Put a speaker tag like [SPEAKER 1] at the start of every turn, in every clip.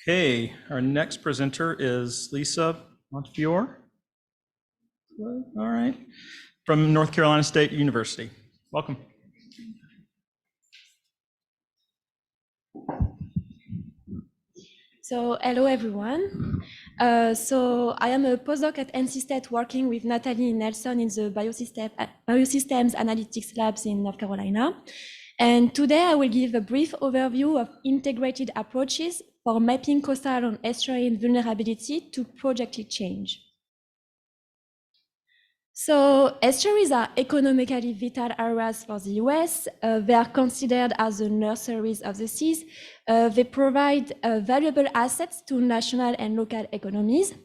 [SPEAKER 1] Okay, our next presenter is Lisa Montefiore. All right, from North Carolina State University. Welcome.
[SPEAKER 2] So hello everyone. So I am a postdoc at NC State working with Natalie Nelson in the Biosystems Analytics Labs in North Carolina. And today I will give a brief overview of integrated approaches for mapping coastal and estuarine vulnerability to projected change. So estuaries are economically vital areas for the US. They are considered as the nurseries of the seas. They provide valuable assets to national and local economies.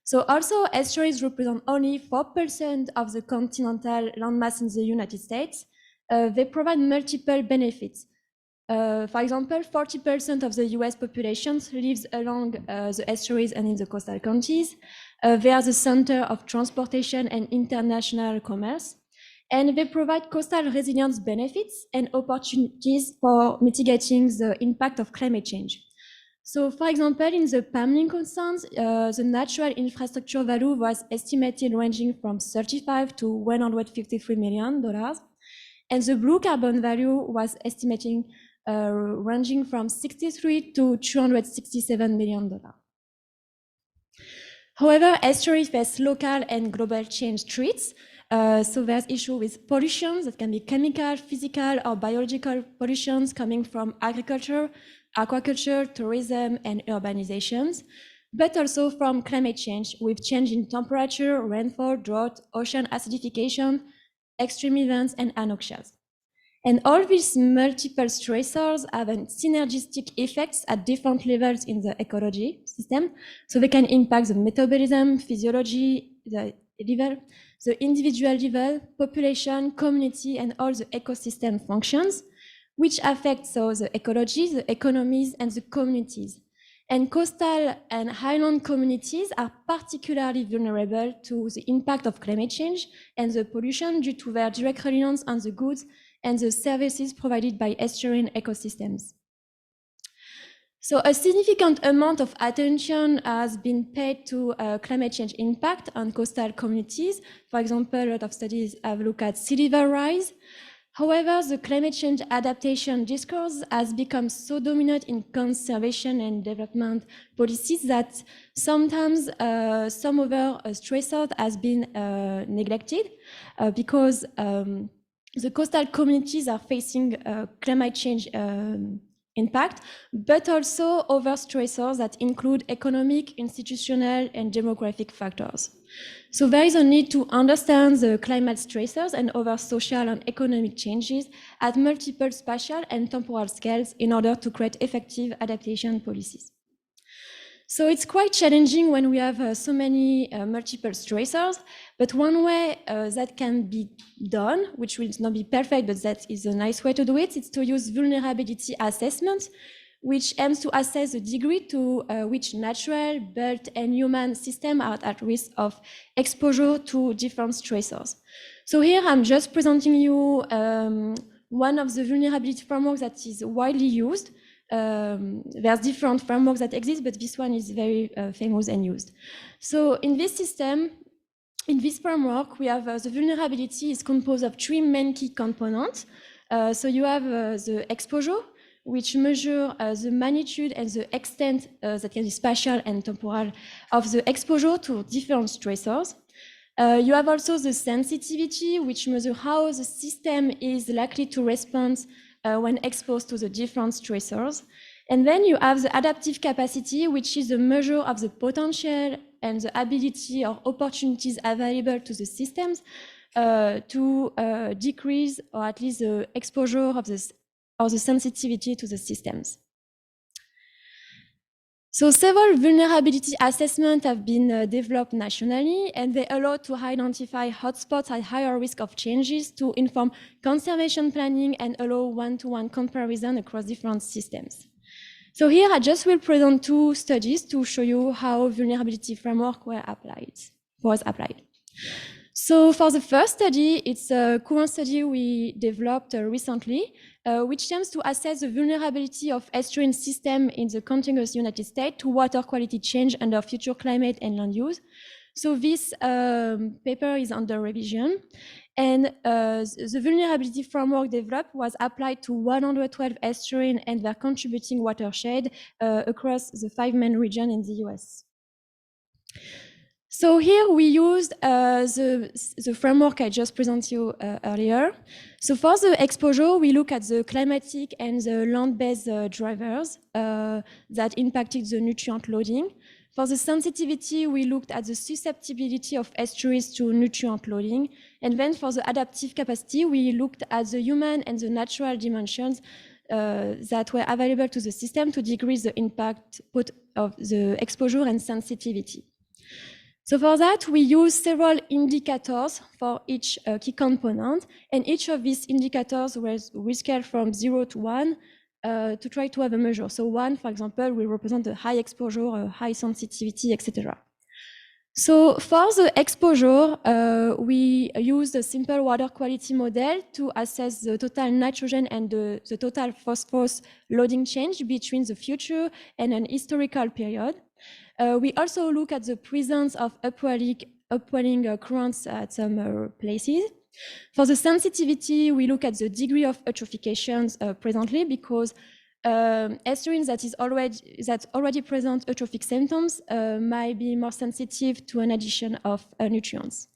[SPEAKER 2] So also estuaries represent only 4% of the continental landmass in the United States. They provide multiple benefits. For example, 40% of the US population lives along the estuaries and in the coastal counties. They are the center of transportation and international commerce, and they provide coastal resilience benefits and opportunities for mitigating the impact of climate change. So, for example, in the Pamlico Sound, the natural infrastructure value was estimated ranging from $35 to $153 million, and the blue carbon value was estimating ranging from $63 to $267 million. However, estuaries face local and global change threats. So there's issue with pollution that can be chemical, physical, or biological pollutions coming from agriculture, aquaculture, tourism, and urbanizations, but also from climate change with change in temperature, rainfall, drought, ocean acidification, extreme events, and anoxias. And all these multiple stressors have synergistic effects at different levels in the ecology system. So they can impact the metabolism, physiology, the level, the individual level, population, community, and all the ecosystem functions, which affect the ecology, the economies, and the communities. And coastal and highland communities are particularly vulnerable to the impact of climate change and the pollution due to their direct reliance on the goods and the services provided by estuarine ecosystems. So a significant amount of attention has been paid to climate change impact on coastal communities. For example, a lot of studies have looked at sea level rise. However, the climate change adaptation discourse has become so dominant in conservation and development policies that sometimes some other stressors has been neglected because the coastal communities are facing climate change impact, but also other stressors that include economic, institutional, and demographic factors. So there is a need to understand the climate stressors and other social and economic changes at multiple spatial and temporal scales in order to create effective adaptation policies. So it's quite challenging when we have so many multiple stressors, but one way that can be done, which will not be perfect, but that is a nice way to do it, is to use vulnerability assessment, which aims to assess the degree to which natural, built, and human systems are at risk of exposure to different stressors. So here I'm just presenting you one of the vulnerability frameworks that is widely used. There's different frameworks that exist, but this one is very famous and used. So in this system, in this framework, we have the vulnerability is composed of three main key components. So you have the exposure, which measure the magnitude and the extent that can be spatial and temporal of the exposure to different stressors. You have also the sensitivity, which measures how the system is likely to respond when exposed to the different stressors. And then you have the adaptive capacity, which is a measure of the potential and the ability or opportunities available to the systems to decrease or at least the exposure of this or the sensitivity to the systems. So several vulnerability assessments have been developed nationally, and they allow to identify hotspots at higher risk of changes to inform conservation planning and allow one-to-one comparison across different systems. So here I just will present two studies to show you how vulnerability framework was applied. So for the first study, it's a current study we developed recently, which aims to assess the vulnerability of estuarine system in the contiguous United States to water quality change under future climate and land use. So this paper is under revision, and the vulnerability framework developed was applied to 112 estuarine and their contributing watershed across the 5 main regions in the US. So here we used the framework I just presented you earlier. So for the exposure, we look at the climatic and the land-based drivers that impacted the nutrient loading. For the sensitivity, we looked at the susceptibility of estuaries to nutrient loading. And then for the adaptive capacity, we looked at the human and the natural dimensions that were available to the system to decrease the impact both of the exposure and sensitivity. So for that, we use several indicators for each key component, and each of these indicators we scale from 0 to 1 to try to have a measure. So 1, for example, will represent a high exposure, a high sensitivity, etc. So for the exposure, we use a simple water quality model to assess the total nitrogen and the total phosphorus loading change between the future and an historical period. We also look at the presence of upwelling currents at some places. For the sensitivity, we look at the degree of eutrophications presently, because estuarines that already present eutrophic symptoms might be more sensitive to an addition of nutrients.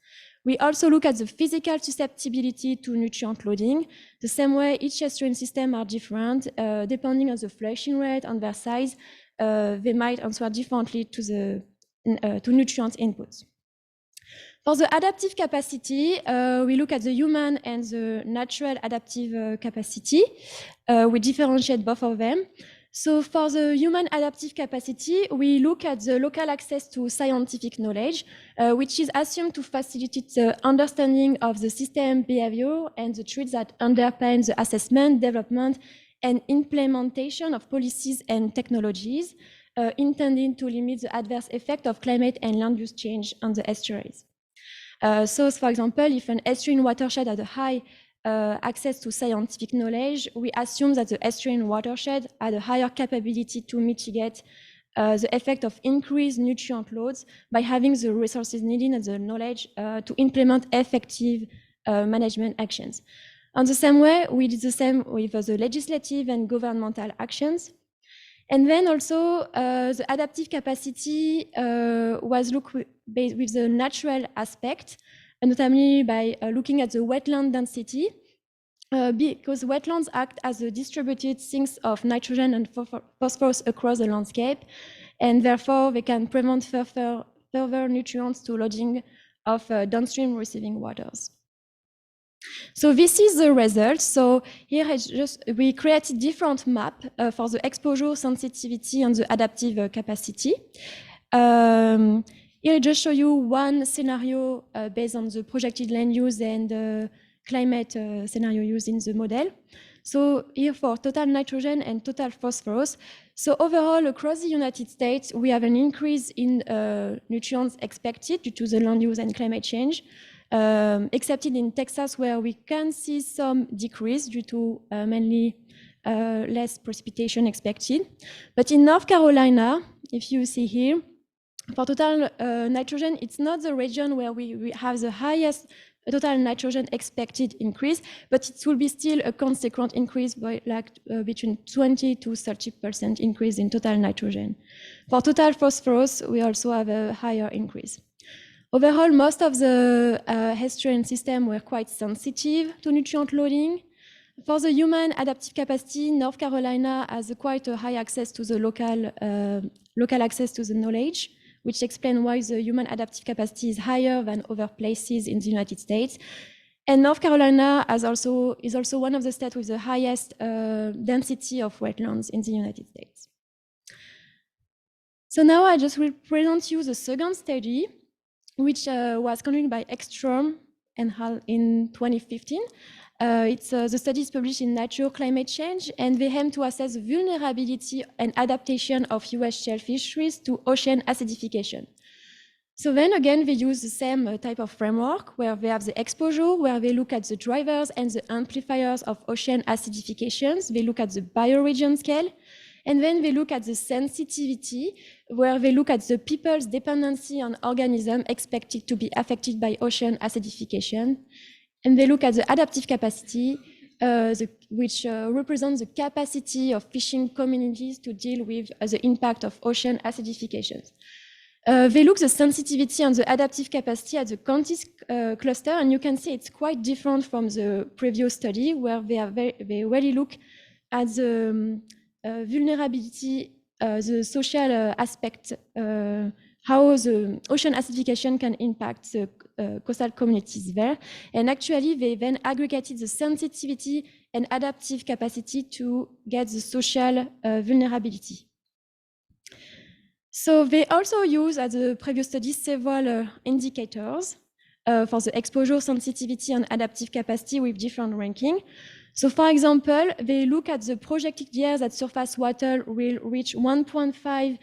[SPEAKER 2] We also look at the physical susceptibility to nutrient loading. The same way, each estuarine system are different, depending on the flushing rate, on their size. They might answer differently to nutrient inputs. For the adaptive capacity, we look at the human and the natural adaptive capacity. We differentiate both of them. So for the human adaptive capacity, we look at the local access to scientific knowledge, which is assumed to facilitate the understanding of the system behavior and the traits that underpin the assessment, development, and implementation of policies and technologies intended to limit the adverse effect of climate and land use change on the estuaries. So, for example, if an estuarine watershed had a high access to scientific knowledge, we assume that the estuarine watershed had a higher capability to mitigate the effect of increased nutrient loads by having the resources needed and the knowledge to implement effective management actions. In the same way, we did the same with the legislative and governmental actions. And then also the adaptive capacity was looked with the natural aspect, notably by looking at the wetland density, because wetlands act as a distributed sinks of nitrogen and phosphorus across the landscape, and therefore they can prevent further nutrients to loading of downstream receiving waters. So this is the result. So here we created different map for the exposure, sensitivity, and the adaptive capacity. Here I just show you one scenario based on the projected land use and climate scenario used in the model. So here for total nitrogen and total phosphorus. So overall, across the United States, we have an increase in nutrients expected due to the land use and climate change. Except in Texas, where we can see some decrease due to mainly less precipitation expected. But in North Carolina, if you see here, for total nitrogen, it's not the region where we have the highest total nitrogen expected increase, but it will be still a consequent increase by between 20 to 30% increase in total nitrogen. For total phosphorus, we also have a higher increase. Overall, most of the estuarine system were quite sensitive to nutrient loading. For the human adaptive capacity, North Carolina has quite a high access to the local access to the knowledge, which explains why the human adaptive capacity is higher than other places in the United States. And North Carolina is also one of the states with the highest density of wetlands in the United States. So now I just will present you the second study, which was conducted by Ekstrom and Hall in 2015. The study is published in Nature Climate Change, and they aim to assess the vulnerability and adaptation of US shellfish fisheries to ocean acidification. So then again, they use the same type of framework where they have the exposure, where they look at the drivers and the amplifiers of ocean acidifications. They look at the bioregion scale. And then they look at the sensitivity, where they look at the people's dependency on organisms expected to be affected by ocean acidification. And they look at the adaptive capacity, which represents the capacity of fishing communities to deal with the impact of ocean acidifications. They look the sensitivity and the adaptive capacity at the counties cluster, and you can see it's quite different from the previous study, where they really look at the vulnerability, the social aspect, how the ocean acidification can impact the coastal communities there. And actually, they then aggregated the sensitivity and adaptive capacity to get the social vulnerability. So they also use, as the previous study, several indicators for the exposure, sensitivity, and adaptive capacity with different ranking. So for example, they look at the projected years that surface water will reach 1.5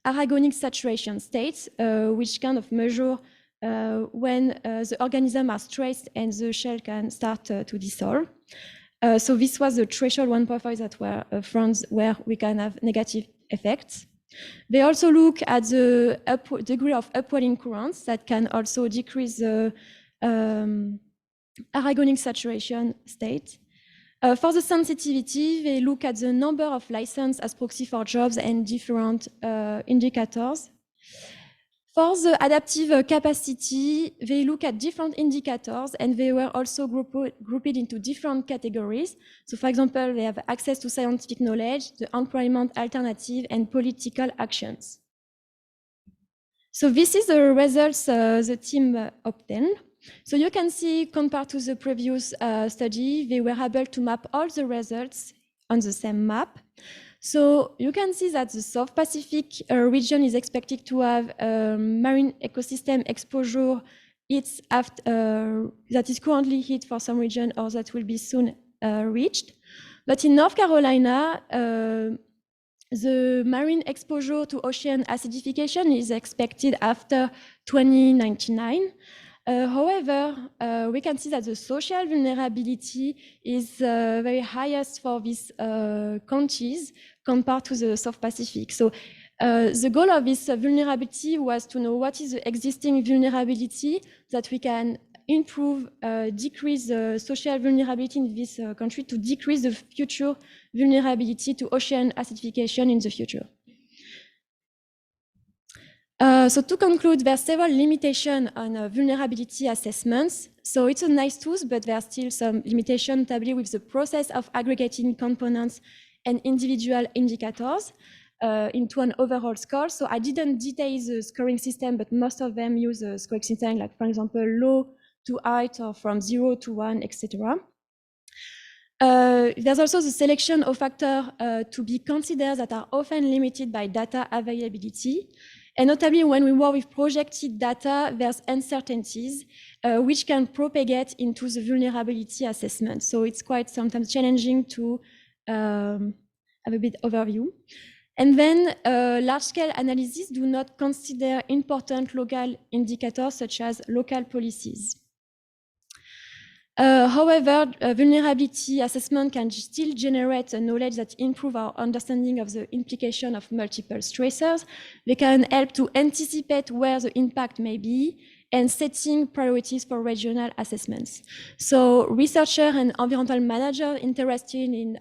[SPEAKER 2] aragonic saturation states, which kind of measure when the organisms are stressed and the shell can start to dissolve. So this was the threshold 1.5 that were fronts where we can have negative effects. They also look at the degree of upwelling currents that can also decrease the aragonic saturation state. For the sensitivity, they look at the number of licenses as proxy for jobs and different indicators. For the adaptive capacity, they look at different indicators, and they were also grouped into different categories. So for example, they have access to scientific knowledge, the employment alternative, and political actions. So this is the results the team obtained. So you can see, compared to the previous study, they were able to map all the results on the same map. So you can see that the South Pacific region is expected to have marine ecosystem exposure that is currently hit for some region or that will be soon reached. But in North Carolina, the marine exposure to ocean acidification is expected after 2099. However, we can see that the social vulnerability is very highest for these counties compared to the South Pacific. So the goal of this vulnerability was to know what is the existing vulnerability that we can improve, decrease the social vulnerability in this country to decrease the future vulnerability to ocean acidification in the future. So to conclude, there are several limitations on vulnerability assessments. So it's a nice tool, but there are still some limitations, notably with the process of aggregating components and individual indicators into an overall score. So I didn't detail the scoring system, but most of them use a scoring system, like for example, low to height or from 0 to 1, etc. There's also the selection of factors to be considered that are often limited by data availability. And notably, when we work with projected data, there's uncertainties which can propagate into the vulnerability assessment. So it's quite sometimes challenging to have a bit overview. And then large-scale analysis do not consider important local indicators such as local policies. However, vulnerability assessment can still generate a knowledge that improves our understanding of the implication of multiple stressors. They can help to anticipate where the impact may be and setting priorities for regional assessments. So researchers and environmental managers interested in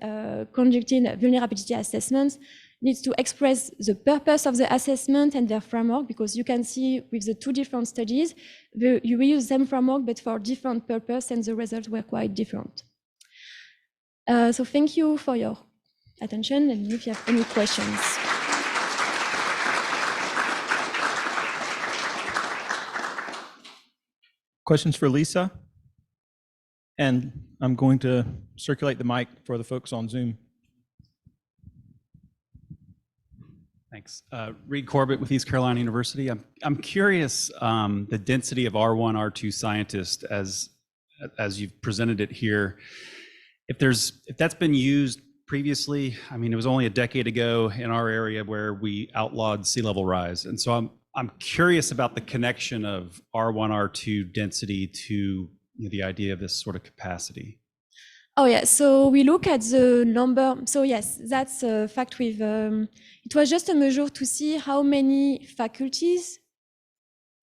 [SPEAKER 2] conducting vulnerability assessments needs to express the purpose of the assessment and their framework, because you can see with the two different studies, you use the same framework, but for different purpose, and the results were quite different. So thank you for your attention, and if you have any questions.
[SPEAKER 1] Questions for Lisa? And I'm going to circulate the mic for the folks on Zoom.
[SPEAKER 3] Thanks. Reed Corbett with East Carolina University. I'm curious, the density of R1, R2 scientists as you've presented it here, if that's been used previously. I mean, it was only a decade ago in our area where we outlawed sea level rise. And so I'm curious about the connection of R1, R2 density to the idea of this sort of capacity.
[SPEAKER 2] Oh yeah, so we look at the number. So yes, that's a fact with, it was just a measure to see how many faculties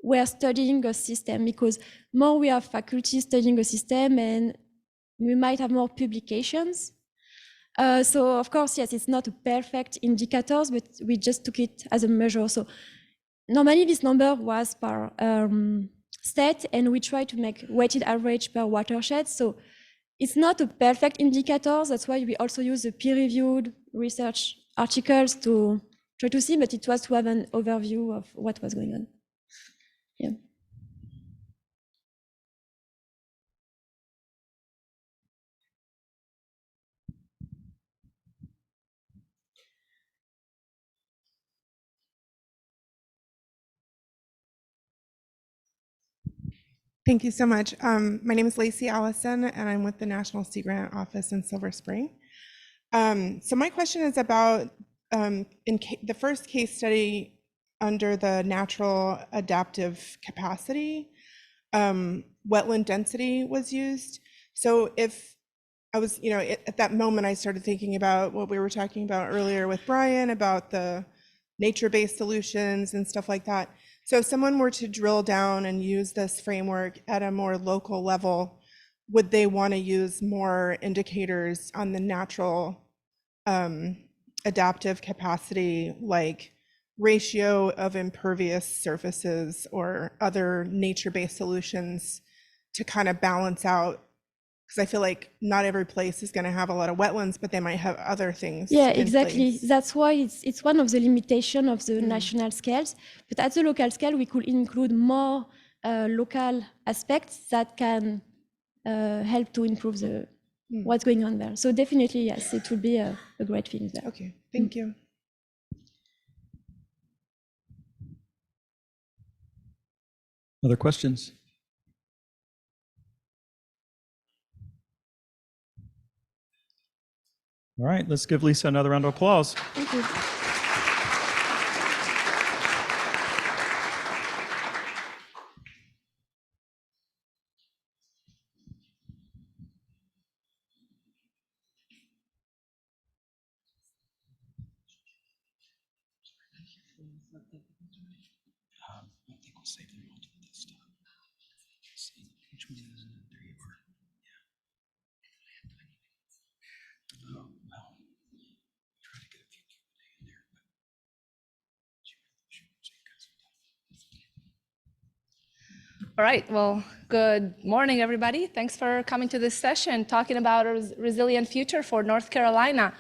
[SPEAKER 2] were studying a system, because more we have faculties studying a system and we might have more publications. So of course, yes, it's not a perfect indicator, but we just took it as a measure. So normally this number was per state, and we try to make weighted average per watershed. So it's not a perfect indicator. That's why we also use the peer-reviewed research articles to try to see, but it was to have an overview of what was going on. Yeah.
[SPEAKER 4] Thank you so much. My name is Lacey Allison, and I'm with the National Sea Grant Office in Silver Spring. So my question is about the first case study under the natural adaptive capacity, wetland density was used. So if I was, at that moment, I started thinking about what we were talking about earlier with Brian about the nature-based solutions and stuff like that. So if someone were to drill down and use this framework at a more local level, would they want to use more indicators on the natural adaptive capacity, like ratio of impervious surfaces or other nature-based solutions to kind of balance out? Because I feel like not every place is going to have a lot of wetlands, but they might have other things.
[SPEAKER 2] Yeah,
[SPEAKER 4] in
[SPEAKER 2] exactly.
[SPEAKER 4] place.
[SPEAKER 2] That's why it's one of the limitations of the national scales. But at the local scale, we could include more local aspects that can help to improve the what's going on there. So definitely, yes, it would be a great thing there.
[SPEAKER 4] Okay, thank you.
[SPEAKER 1] Other questions? All right, let's give Lisa another round of applause.
[SPEAKER 2] Thank you.
[SPEAKER 3] I think we'll save them all to this stuff. See which one is it? There you are. Yeah. Oh, well. Try to get a few Q&A in there, but
[SPEAKER 5] All right, well, good morning, everybody. Thanks for coming to this session, talking about a resilient future for North Carolina.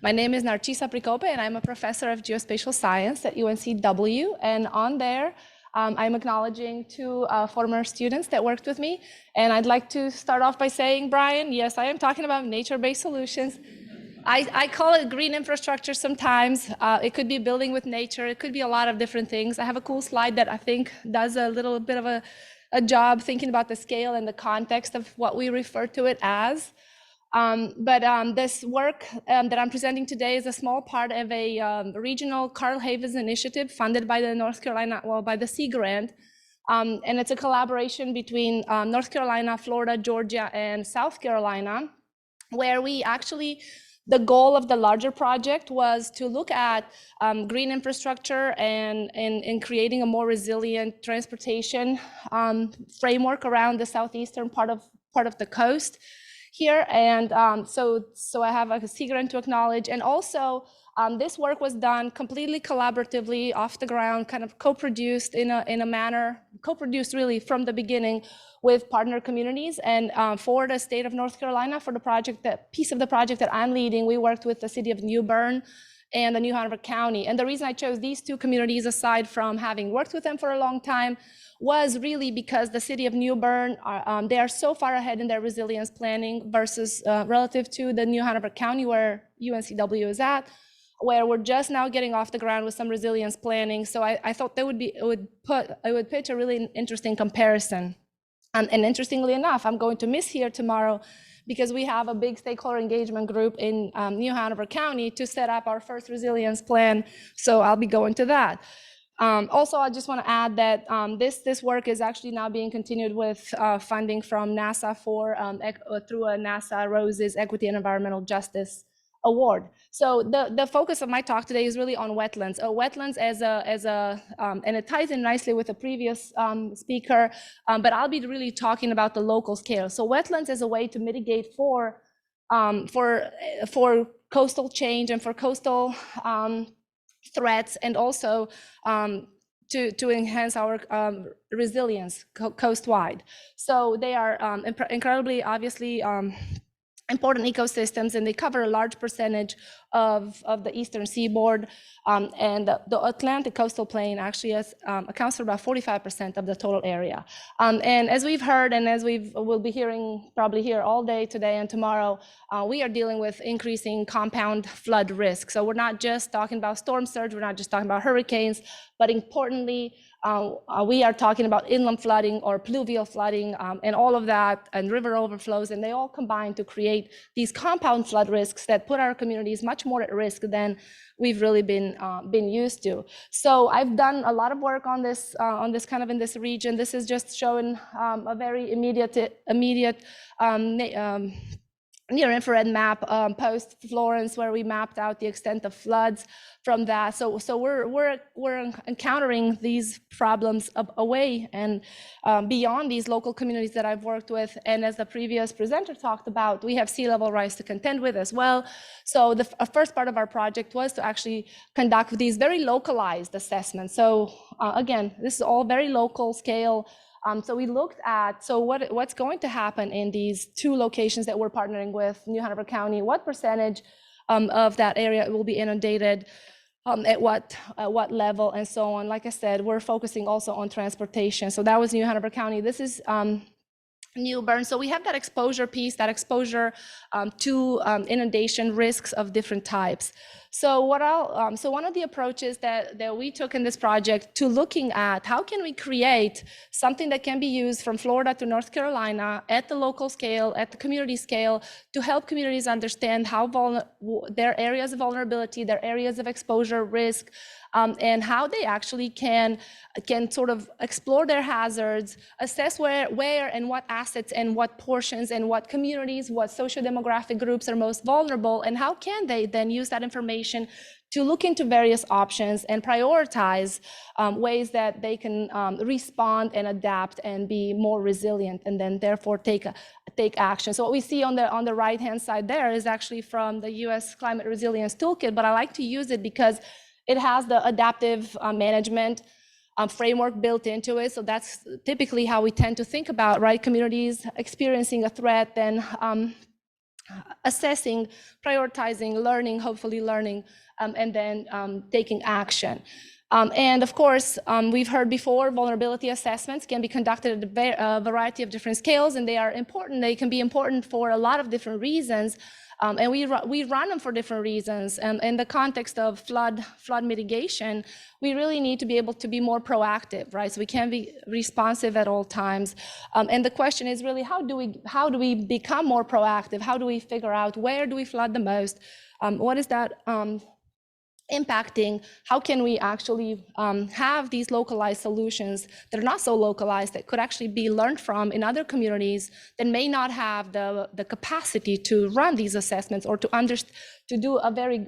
[SPEAKER 5] My name is Narcisa Pricope, and I'm a professor of geospatial science at UNCW. And on there, I'm acknowledging two former students that worked with me. And I'd like to start off by saying, Brian, yes, I am talking about nature-based solutions. I call it green infrastructure sometimes. It could be building with nature. It could be a lot of different things. I have a cool slide that I think does a little bit of a job thinking about the scale and the context of what we refer to it as. This work that I'm presenting today is a small part of a regional Carl Havens initiative funded by the by the Sea Grant. And it's a collaboration between North Carolina, Florida, Georgia, and South Carolina, where we actually, the goal of the larger project was to look at green infrastructure and creating a more resilient transportation framework around the southeastern part of the coast here. And so I have a Sea Grant to acknowledge. And also this work was done completely collaboratively, off the ground, kind of co-produced in a manner, co-produced really from the beginning with partner communities. And for the state of North Carolina, for the project, that piece of the project that I'm leading, we worked with the city of New Bern and the New Hanover County. And the reason I chose these two communities, aside from having worked with them for a long time, was really because the city of New Bern, they are so far ahead in their resilience planning versus relative to the New Hanover County where UNCW is at, where we're just now getting off the ground with some resilience planning. So I thought it would pitch a really interesting comparison. And interestingly enough, I'm going to miss here tomorrow because we have a big stakeholder engagement group in New Hanover County to set up our first resilience plan. So I'll be going to that. Also, I just want to add that this work is actually now being continued with funding from NASA through a NASA Roses Equity and Environmental Justice Award. So the focus of my talk today is really on wetlands. Wetlands and it ties in nicely with the previous speaker, but I'll be really talking about the local scale. So wetlands is a way to mitigate for coastal change and for coastal threats, and also to enhance our resilience coastwide. So they are incredibly, obviously, important ecosystems, and they cover a large percentage of the eastern seaboard, and the Atlantic coastal plain actually accounts for about 45% of the total area. And as we've heard, and as we'll be hearing probably here all day today and tomorrow, we are dealing with increasing compound flood risk. So we're not just talking about storm surge, we're not just talking about hurricanes, but importantly, we are talking about inland flooding or pluvial flooding, and all of that, and river overflows, and they all combine to create these compound flood risks that put our communities much more at risk than we've really been used to. So I've done a lot of work on this kind of in this region. This is just showing a very immediate near-infrared map post-Florence, where we mapped out the extent of floods from that. So we're encountering these problems away and beyond these local communities that I've worked with. And as the previous presenter talked about, we have sea level rise to contend with as well. So the first part of our project was to actually conduct these very localized assessments. So again, this is all very local scale. So we looked at, what's going to happen in these two locations that we're partnering with, New Hanover County, what percentage of that area will be inundated, at what level, and so on. Like I said, we're focusing also on transportation. So that was New Hanover County. This is New Bern. So we have that exposure piece, that exposure to inundation risks of different types. So one of the approaches that we took in this project to looking at how can we create something that can be used from Florida to North Carolina at the local scale, at the community scale, to help communities understand how their areas of vulnerability, their areas of exposure risk, and how they actually can sort of explore their hazards, assess where and what assets and what portions and what communities, what socio-demographic groups are most vulnerable, and how can they then use that information to look into various options and prioritize ways that they can respond and adapt and be more resilient, and then therefore take action. So what we see on the right-hand side there is actually from the U.S. Climate Resilience Toolkit, but I like to use it because it has the adaptive management framework built into it. So that's typically how we tend to think about, right? Communities experiencing a threat, then assessing, prioritizing, learning, hopefully learning, and then taking action. And of course, we've heard before, vulnerability assessments can be conducted at a variety of different scales, and they are important. They can be important for a lot of different reasons. And we run them for different reasons. In the context of flood mitigation, we really need to be able to be more proactive, right? So we can't be responsive at all times. And the question is really, how do we become more proactive? How do we figure out where do we flood the most? What is that impacting? How can we actually have these localized solutions that are not so localized, that could actually be learned from in other communities that may not have the capacity to run these assessments or to do a very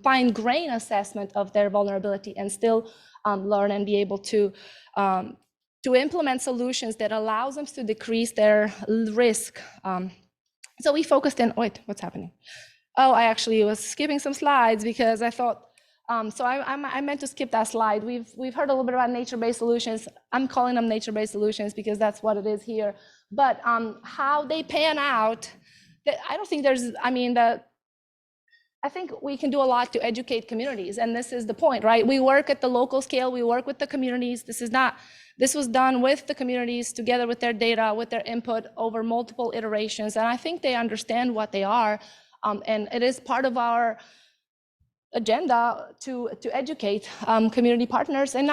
[SPEAKER 5] fine grain assessment of their vulnerability and still learn and be able to implement solutions that allows them to decrease their risk. So we focused in, wait, what's happening? Oh, I actually was skipping some slides because I thought, so I meant to skip that slide. We've heard a little bit about nature-based solutions. I'm calling them nature-based solutions because that's what it is here. But how they pan out, I don't think there's, I think we can do a lot to educate communities, and this is the point, right? We work at the local scale, we work with the communities. This was done with the communities together with their data, with their input over multiple iterations, and I think they understand what they are. And it is part of our agenda to educate community partners and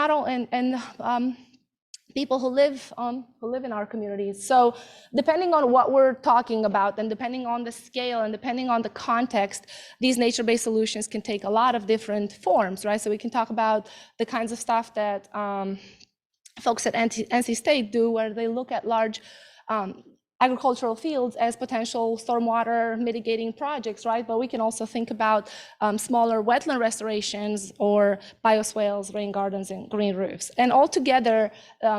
[SPEAKER 5] people who live in our communities. So depending on what we're talking about and depending on the scale and depending on the context, these nature-based solutions can take a lot of different forms, right? So we can talk about the kinds of stuff that folks at NC State do, where they look at large agricultural fields as potential stormwater mitigating projects, right? But we can also think about smaller wetland restorations or bioswales, rain gardens, and green roofs. And altogether,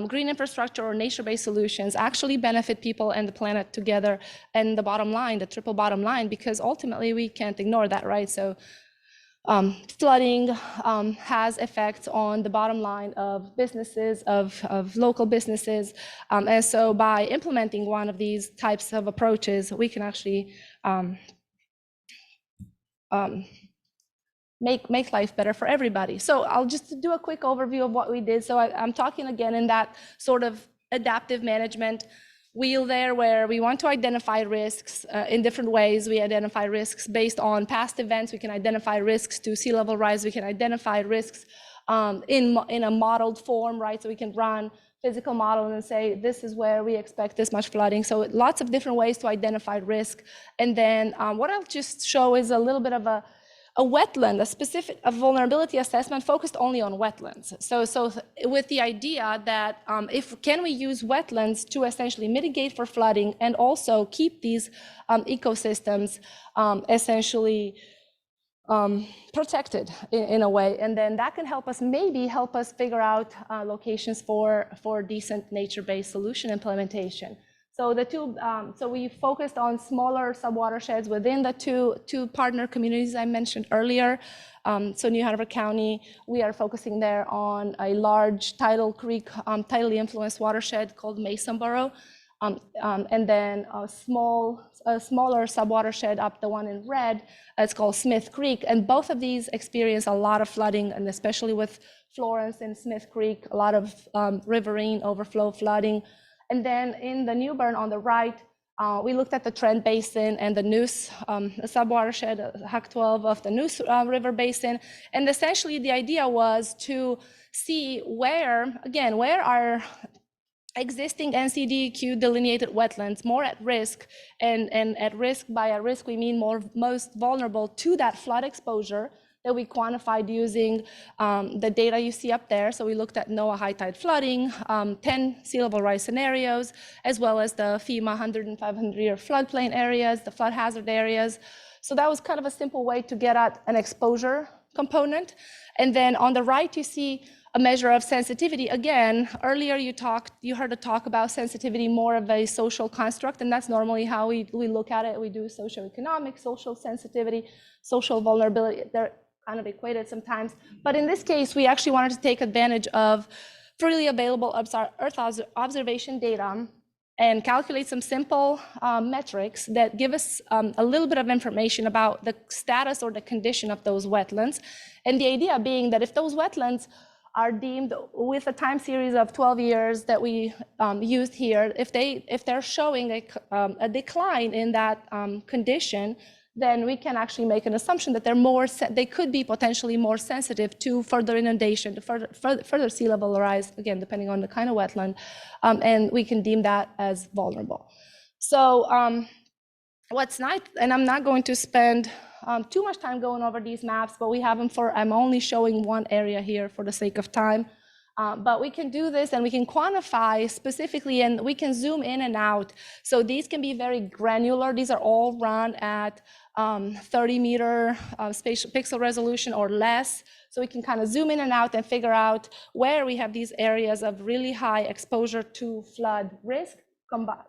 [SPEAKER 5] green infrastructure or nature-based solutions actually benefit people and the planet together. And the bottom line, the triple bottom line, because ultimately we can't ignore that, right? So flooding has effects on the bottom line of businesses, of local businesses. And so by implementing one of these types of approaches, we can actually make life better for everybody. So I'll just do a quick overview of what we did. So I'm talking again in that sort of adaptive management wheel there, where we want to identify risks in different ways. We identify risks based on past events. We can identify risks to sea level rise. We can identify risks in a modeled form, right? So we can run physical model and say, this is where we expect this much flooding. So lots of different ways to identify risk. And then what I'll just show is a little bit of a wetland, a vulnerability assessment focused only on wetlands. So with the idea that can we use wetlands to essentially mitigate for flooding and also keep these ecosystems essentially protected in a way, and then that can help us figure out locations for decent nature-based solution implementation. So so we focused on smaller subwatersheds within the two partner communities I mentioned earlier. So New Hanover County, we are focusing there on a large tidal creek, tidally influenced watershed called Mason Borough, and then a smaller subwatershed up the one in red, it's called Smith Creek. And both of these experience a lot of flooding, and especially with Florence and Smith Creek, a lot of riverine overflow flooding. And then in the Newbern on the right, we looked at the Trent Basin and the Neuse, the subwatershed, HUC 12 of the Neuse River Basin. And essentially the idea was to see where are existing NCDQ delineated wetlands more at risk, and at risk, by at risk we mean most vulnerable to that flood exposure, that we quantified using the data you see up there. So we looked at NOAA high tide flooding, 10 sea level rise scenarios, as well as the FEMA 100 and 500 year floodplain areas, the flood hazard areas. So that was kind of a simple way to get at an exposure component. And then on the right, you see a measure of sensitivity. Again, earlier you heard a talk about sensitivity more of a social construct, and that's normally how we look at it. We do socioeconomic, social sensitivity, social vulnerability. They're kind of equated sometimes. But in this case, we actually wanted to take advantage of freely available Earth observation data and calculate some simple metrics that give us a little bit of information about the status or the condition of those wetlands. And the idea being that if those wetlands are deemed with a time series of 12 years that we used here, if they're showing a decline in that condition, then we can actually make an assumption that they could be potentially more sensitive to further inundation, to further sea level rise, again, depending on the kind of wetland, and we can deem that as vulnerable. So what's nice, and I'm not going to spend too much time going over these maps, but we have them I'm only showing one area here for the sake of time. But we can do this and we can quantify specifically, and we can zoom in and out. So these can be very granular. These are all run at 30-meter spatial pixel resolution or less. So we can kind of zoom in and out and figure out where we have these areas of really high exposure to flood risk,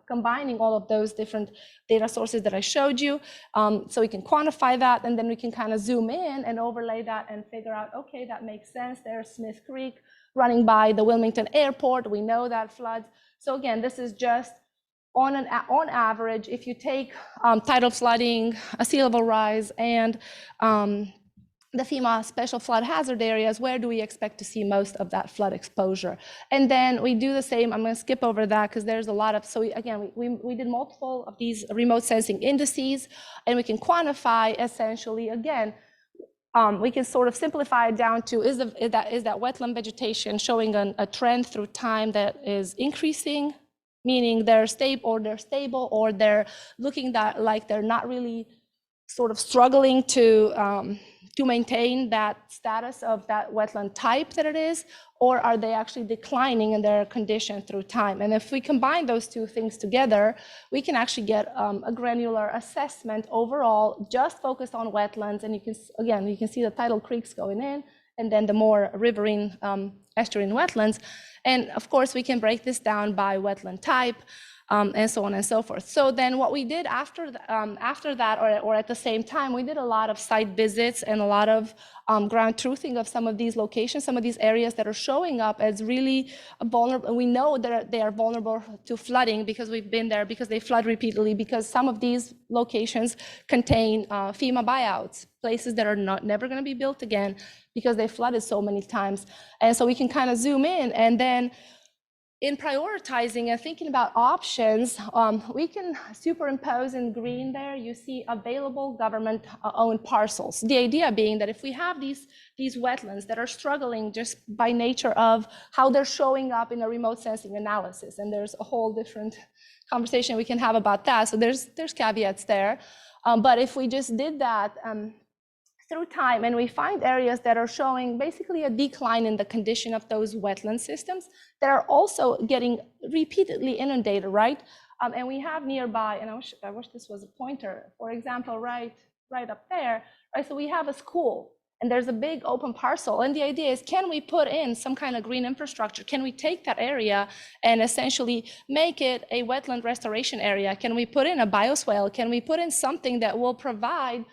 [SPEAKER 5] combining all of those different data sources that I showed you. So we can quantify that, and then we can kind of zoom in and overlay that and figure out, okay, that makes sense. There's Smith Creek running by the Wilmington airport. We know that floods. So again, this is just on average, if you take tidal flooding, a sea level rise, and the FEMA special flood hazard areas, where do we expect to see most of that flood exposure? And then we do the same. I'm going to skip over that because there's a lot of, so we did multiple of these remote sensing indices, and we can quantify essentially, again, we can sort of simplify it down to, is that wetland vegetation showing a trend through time that is increasing, meaning they're stable, or they're looking like they're not really sort of struggling to maintain that status of that wetland type that it is, or are they actually declining in their condition through time? And if we combine those two things together, we can actually get a granular assessment overall, just focused on wetlands. And you can see the tidal creeks going in, and then the more riverine, estuarine wetlands. And of course, we can break this down by wetland type, and so on and so forth. So then what we did after that, or at the same time, we did a lot of site visits and a lot of ground truthing of some of these locations, some of these areas that are showing up as really vulnerable. We know that they are vulnerable to flooding because we've been there, because they flood repeatedly, because some of these locations contain FEMA buyouts, places that are never going to be built again because they flooded so many times. And so we can kind of zoom in, and then in prioritizing and thinking about options, we can superimpose in green there, you see available government-owned parcels. The idea being that if we have these wetlands that are struggling just by nature of how they're showing up in a remote sensing analysis, and there's a whole different conversation we can have about that, so there's caveats there. But if we just did that, through time, and we find areas that are showing basically a decline in the condition of those wetland systems that are also getting repeatedly inundated, right? And we have nearby, and I wish this was a pointer, for example, right up there, right? So we have a school, and there's a big open parcel, and the idea is, can we put in some kind of green infrastructure? Can we take that area and essentially make it a wetland restoration area? Can we put in a bioswale? Can we put in something that will provide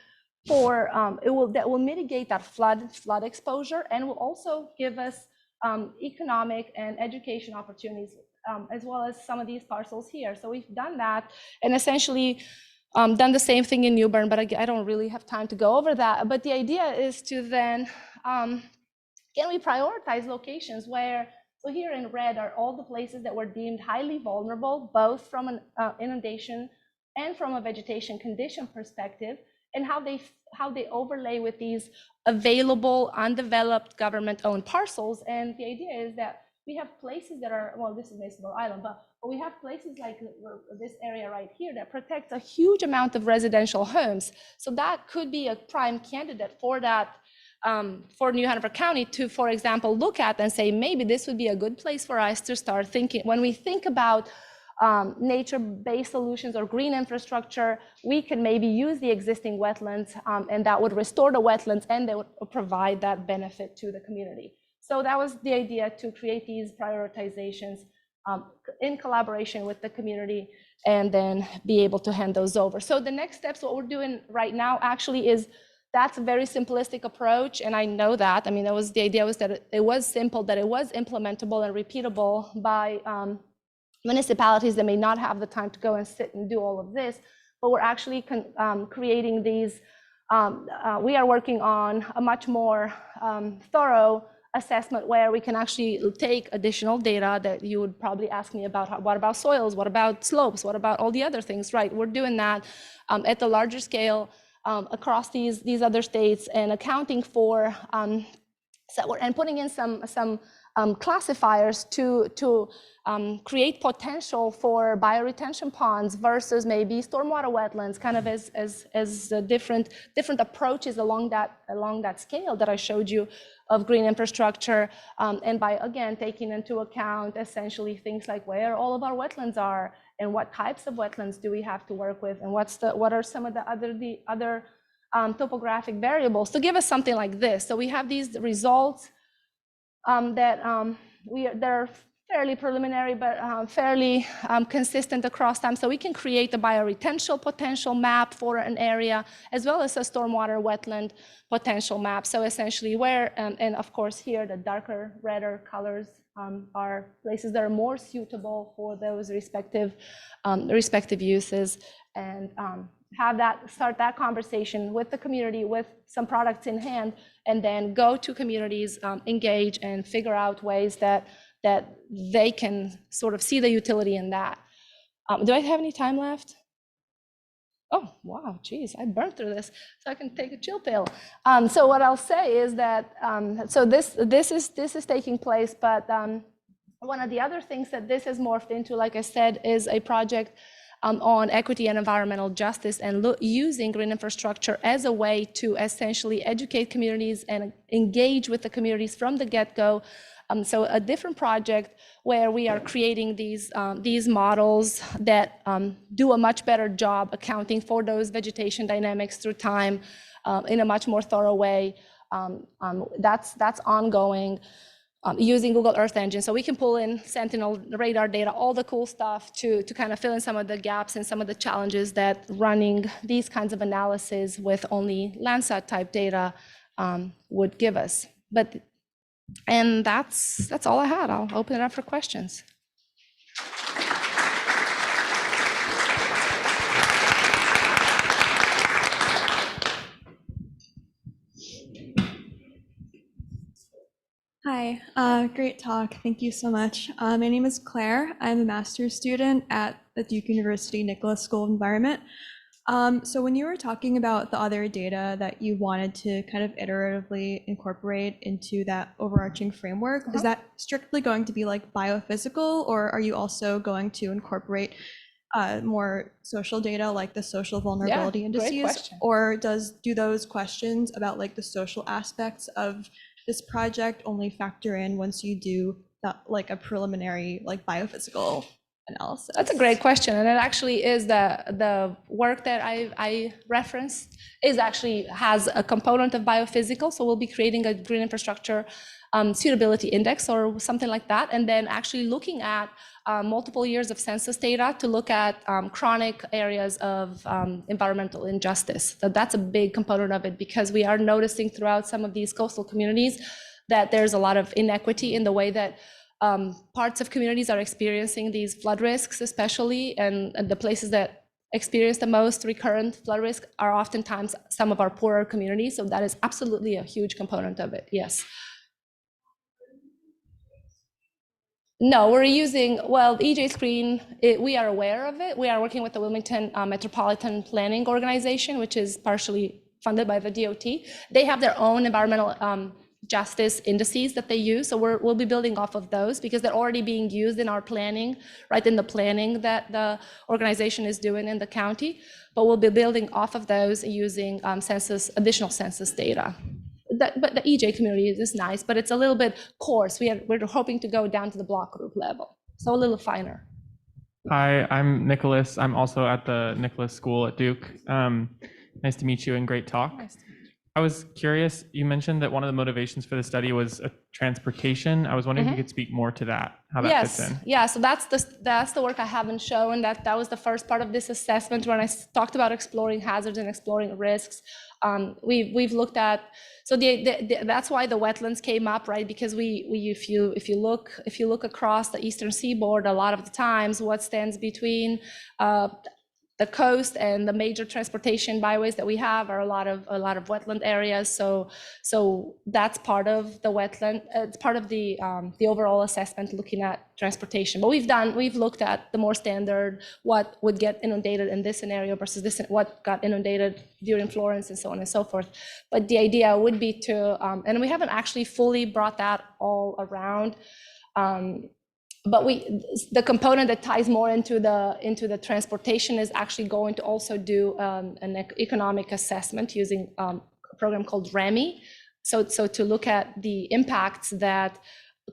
[SPEAKER 5] for that will mitigate that flood exposure, and will also give us economic and education opportunities, as well as some of these parcels here. So we've done that, and essentially done the same thing in New Bern, but I don't really have time to go over that. But the idea is to then, can we prioritize locations where, so here in red are all the places that were deemed highly vulnerable, both from an inundation and from a vegetation condition perspective, and how they overlay with these available, undeveloped government-owned parcels. And the idea is that we have places that are, well, this is Mason Island, but we have places like this area right here that protects a huge amount of residential homes. So that could be a prime candidate for that, for New Hanover County to, for example, look at and say, maybe this would be a good place for us to start thinking. When we think about nature-based solutions or green infrastructure, we can maybe use the existing wetlands, and that would restore the wetlands, and they would provide that benefit to the community. So that was the idea, to create these prioritizations in collaboration with the community, and then be able to hand those over. So the next steps, what we're doing right now actually is, that's a very simplistic approach, and I know that. I mean, that was the idea, was that it was simple, that it was implementable and repeatable by municipalities that may not have the time to go and sit and do all of this, but we're actually creating these, we are working on a much more thorough assessment where we can actually take additional data that you would probably ask me about. What about soils? What about slopes? What about all the other things, right? We're doing that at the larger scale across these other states, and accounting for, and putting in some classifiers to create potential for bioretention ponds versus maybe stormwater wetlands, kind of as different approaches along that scale that I showed you of green infrastructure, and by, again, taking into account essentially things like where all of our wetlands are, and what types of wetlands do we have to work with, and what are some of the other topographic variables to give us something like this. So we have these results they're fairly preliminary, but fairly consistent across time. So we can create a bioretention potential map for an area, as well as a stormwater wetland potential map. So essentially where, and of course here, the darker, redder colors are places that are more suitable for those respective uses, and start that conversation with the community with some products in hand, and then go to communities, engage, and figure out ways that they can sort of see the utility in that. Do I have any time left? Oh, wow, geez, I burned through this, so I can take a chill pill. So what I'll say is that, so this is taking place, but one of the other things that this has morphed into, like I said, is a project on equity and environmental justice and using green infrastructure as a way to essentially educate communities and engage with the communities from the get-go. So a different project where we are creating these models that do a much better job accounting for those vegetation dynamics through time in a much more thorough way. That's ongoing. Using Google Earth Engine. So we can pull in Sentinel radar data, all the cool stuff to kind of fill in some of the gaps and some of the challenges that running these kinds of analysis with only Landsat type data would give us. And that's all I had. I'll open it up for questions.
[SPEAKER 2] Hi, great talk. Thank you so much. My name is Claire. I'm a master's student at the Duke University Nicholas School of Environment. So when you were talking about the other data that you wanted to kind of iteratively incorporate into that overarching framework, is that strictly going to be like biophysical, or are you also going to incorporate more social data like the social vulnerability indices? Or do those questions about like the social aspects of this project only factor in once you do that, like a preliminary like biophysical analysis?
[SPEAKER 5] That's a great question, and it actually is the work that I referenced has a component of biophysical. So we'll be creating a green infrastructure suitability index or something like that, and then actually looking at multiple years of census data to look at chronic areas of environmental injustice. So that's a big component of it, because we are noticing throughout some of these coastal communities that there's a lot of inequity in the way that parts of communities are experiencing these flood risks, especially, and the places that experience the most recurrent flood risk are oftentimes some of our poorer communities. So that is absolutely a huge component of it, yes. No, we're using, well, the EJ screen, we are aware of it. We are working with the Wilmington Metropolitan Planning Organization, which is partially funded by the DOT. They have their own environmental justice indices that they use. So we'll be building off of those because they're already being used in our planning, right, in the planning that the organization is doing in the county. But we'll be building off of those using additional census data. But the EJ community is nice, but it's a little bit coarse. We're hoping to go down to the block group level, so a little finer.
[SPEAKER 6] Hi, I'm Nicholas. I'm also at the Nicholas School at Duke. Nice to meet you and great talk.
[SPEAKER 5] Nice to meet you.
[SPEAKER 6] I was curious, you mentioned that one of the motivations for the study was transportation. I was wondering if you could speak more to that, how that fits in.
[SPEAKER 5] Yeah, so that's the work I haven't shown. That was the first part of this assessment when I talked about exploring hazards and exploring risks. We've looked at, so that's why the wetlands came up, right? Because if you look across the eastern seaboard, a lot of the times what stands between the coast and the major transportation byways that we have are a lot of wetland areas. So that's part of the wetland. It's part of the overall assessment looking at transportation. But we've looked at the more standard, what would get inundated in this scenario versus this, what got inundated during Florence and so on and so forth. But the idea would be to, and we haven't actually fully brought that all around. But the component that ties more into the transportation is actually going to also do an economic assessment using a program called REMI. So to look at the impacts that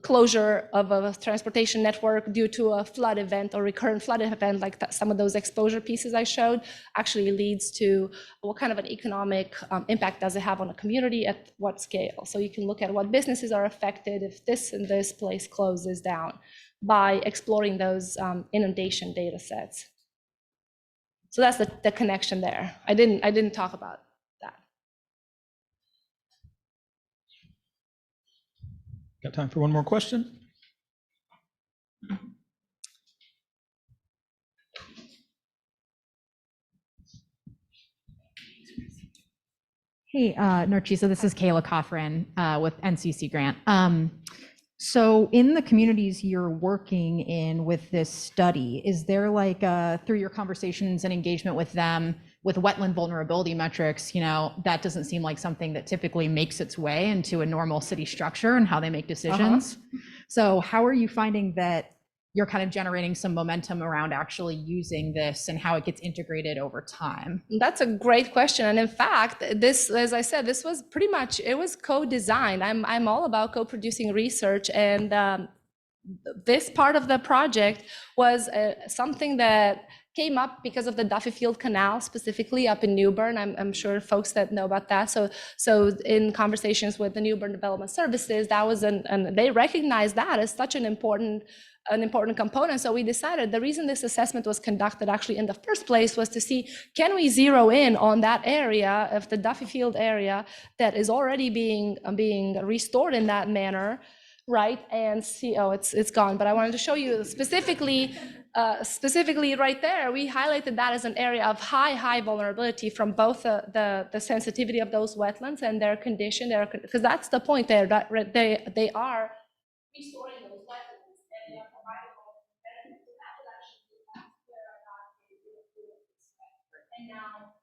[SPEAKER 5] closure of a transportation network due to a flood event or recurrent flood event, like some of those exposure pieces I showed, actually leads to what kind of an economic impact does it have on a community at what scale. So you can look at what businesses are affected if this and this place closes down, by exploring those inundation data sets. So that's the connection there. I didn't talk about that.
[SPEAKER 1] Got time for one more question?
[SPEAKER 7] Hey, Narcisa, this is Kayla Coffrin with NCC Grant. So in the communities you're working in with this study, is there like, through your conversations and engagement with them, with wetland vulnerability metrics, that doesn't seem like something that typically makes its way into a normal city structure and how they make decisions. So how are you finding that you're kind of generating some momentum around actually using this and how it gets integrated over time?
[SPEAKER 5] That's a great question. And in fact, this, as I said, this was pretty much, it was co-designed. I'm all about co-producing research, and this part of the project was something that came up because of the Byfield Canal, specifically up in Newbern. I'm sure folks that know about that. So in conversations with the Newbern Development Services, that was and they recognized that as such an important component. So we decided the reason this assessment was conducted actually in the first place was to see, can we zero in on that area of the Byfield area that is already being restored in that manner, right? And see, oh, it's gone. But I wanted to show you specifically right there, we highlighted that as an area of high vulnerability from both the sensitivity of those wetlands and their condition, because that's the point there, that they are restoring those wetlands and they are providing all the benefits. So that was actually where I got and now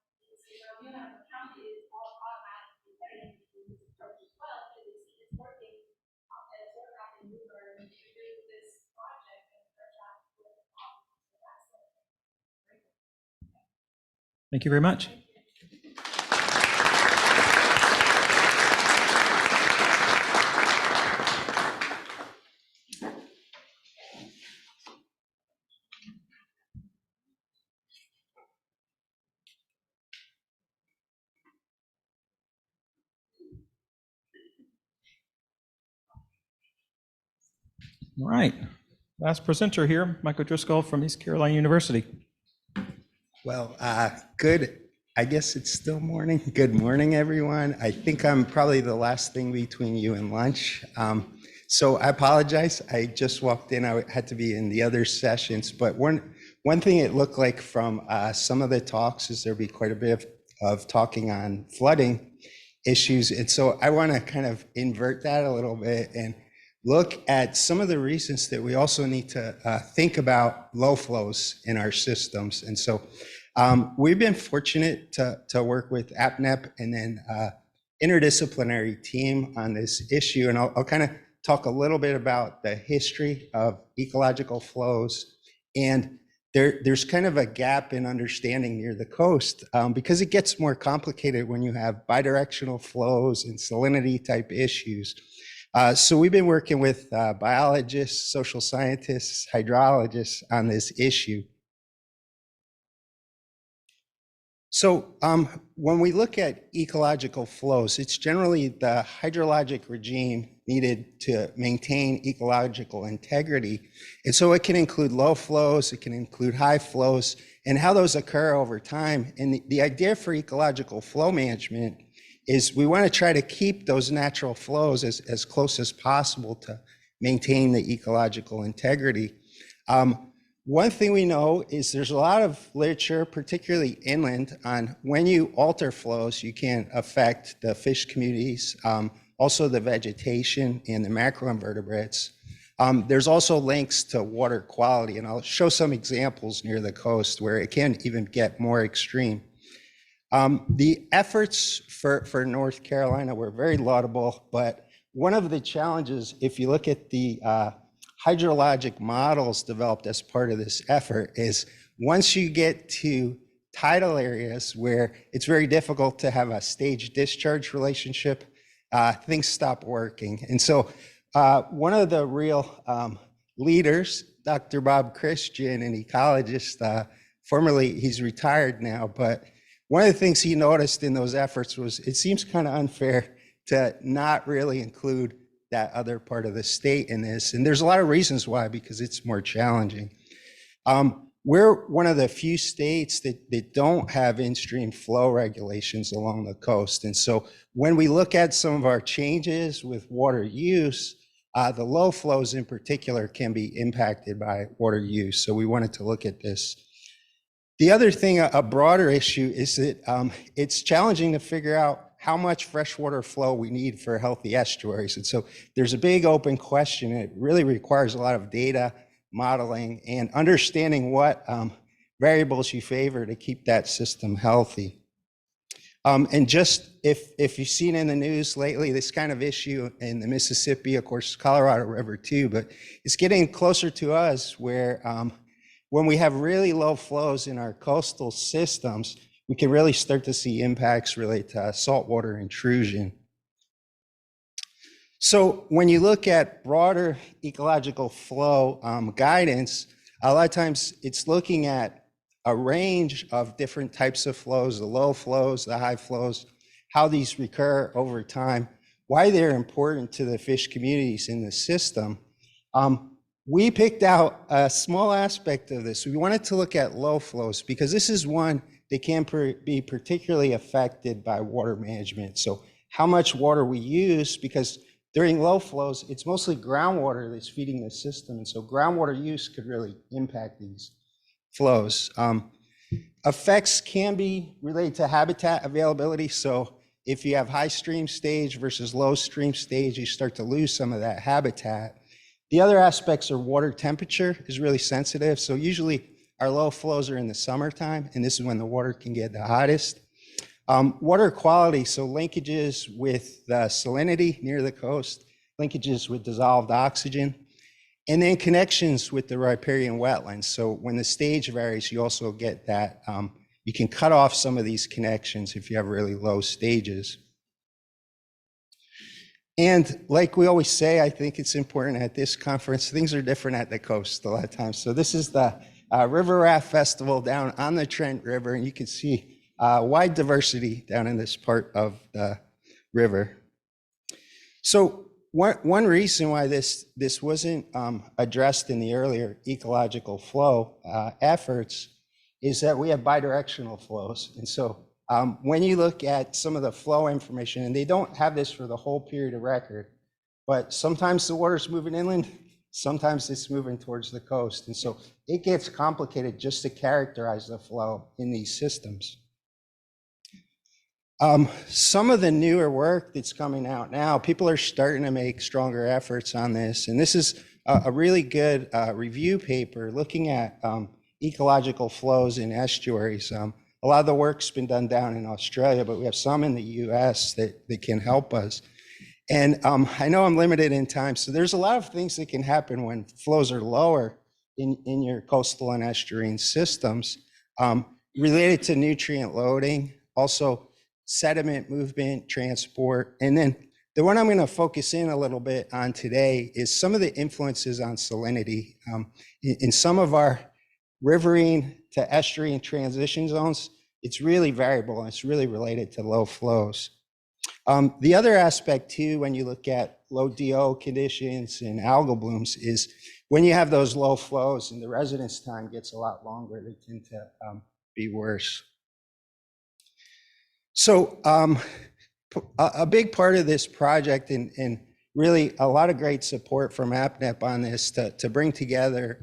[SPEAKER 5] the county is all automatically getting into this approach as well, because it's working and it's working out in Newbern to do this project and
[SPEAKER 1] Thank you very much. All right, last presenter here, Michael Driscoll from East Carolina University.
[SPEAKER 8] Well, good. I guess it's still morning. Good morning, everyone. I think I'm probably the last thing between you and lunch. So I apologize. I just walked in. I had to be in the other sessions. But one thing it looked like from some of the talks is there'll be quite a bit of talking on flooding issues. And so I want to kind of invert that a little bit and look at some of the reasons that we also need to think about low flows in our systems. And so we've been fortunate to work with APNEP and then interdisciplinary team on this issue. And I'll kind of talk a little bit about the history of ecological flows. And there's kind of a gap in understanding near the coast because it gets more complicated when you have bidirectional flows and salinity type issues. So we've been working with biologists, social scientists, hydrologists on this issue. So when we look at ecological flows, it's generally the hydrologic regime needed to maintain ecological integrity. And so it can include low flows, it can include high flows, and how those occur over time. And the idea for ecological flow management is we want to try to keep those natural flows as close as possible to maintain the ecological integrity. One thing we know is there's a lot of literature, particularly inland, on when you alter flows, you can affect the fish communities, also the vegetation and the macroinvertebrates. There's also links to water quality, and I'll show some examples near the coast where it can even get more extreme. The efforts for North Carolina were very laudable, but one of the challenges, if you look at the hydrologic models developed as part of this effort, is once you get to tidal areas where it's very difficult to have a stage discharge relationship, things stop working. And so one of the real leaders, Dr. Bob Christian, an ecologist, formerly he's retired now, but one of the things he noticed in those efforts was it seems kind of unfair to not really include that other part of the state in this. And there's a lot of reasons why, because it's more challenging. We're one of the few states that don't have in-stream flow regulations along the coast. And so when we look at some of our changes with water use, the low flows in particular can be impacted by water use. So we wanted to look at this. The other thing, a broader issue, is that it's challenging to figure out how much freshwater flow we need for healthy estuaries. And so there's a big open question. It really requires a lot of data modeling and understanding what variables you favor to keep that system healthy. And just if you've seen in the news lately, this kind of issue in the Mississippi, of course, Colorado River too, but it's getting closer to us where when we have really low flows in our coastal systems, we can really start to see impacts related to saltwater intrusion. So when you look at broader ecological flow guidance, a lot of times it's looking at a range of different types of flows, the low flows, the high flows, how these recur over time, why they're important to the fish communities in the system. We picked out a small aspect of this. We wanted to look at low flows because this is one that can be particularly affected by water management. So how much water we use, because during low flows, it's mostly groundwater that's feeding the system. And so groundwater use could really impact these flows. Effects can be related to habitat availability. So if you have high stream stage versus low stream stage, you start to lose some of that habitat. The other aspects are water temperature is really sensitive. So usually our low flows are in the summertime, and this is when the water can get the hottest. Water quality, so linkages with the salinity near the coast, linkages with dissolved oxygen, and then connections with the riparian wetlands. So when the stage varies, you also get that, you can cut off some of these connections if you have really low stages. And like we always say, I think it's important at this conference, things are different at the coast a lot of times. So this is the River Raft Festival down on the Trent River, and you can see wide diversity down in this part of the river. So one reason why this wasn't addressed in the earlier ecological flow efforts is that we have bidirectional flows. And so when you look at some of the flow information, and they don't have this for the whole period of record, but sometimes the water's moving inland, sometimes it's moving towards the coast. And so it gets complicated just to characterize the flow in these systems. Some of the newer work that's coming out now, people are starting to make stronger efforts on this. And this is a really good review paper looking at ecological flows in estuaries. A lot of the work's been done down in Australia, but we have some in the US that can help us. And I know I'm limited in time, so there's a lot of things that can happen when flows are lower in your coastal and estuarine systems related to nutrient loading, also sediment movement, transport. And then the one I'm going to focus in a little bit on today is some of the influences on salinity. In some of our riverine to estuarine transition zones, it's really variable and it's really related to low flows. The other aspect too, when you look at low DO conditions and algal blooms, is when you have those low flows and the residence time gets a lot longer, they tend to be worse. So a big part of this project, and really a lot of great support from APNEP on this to bring together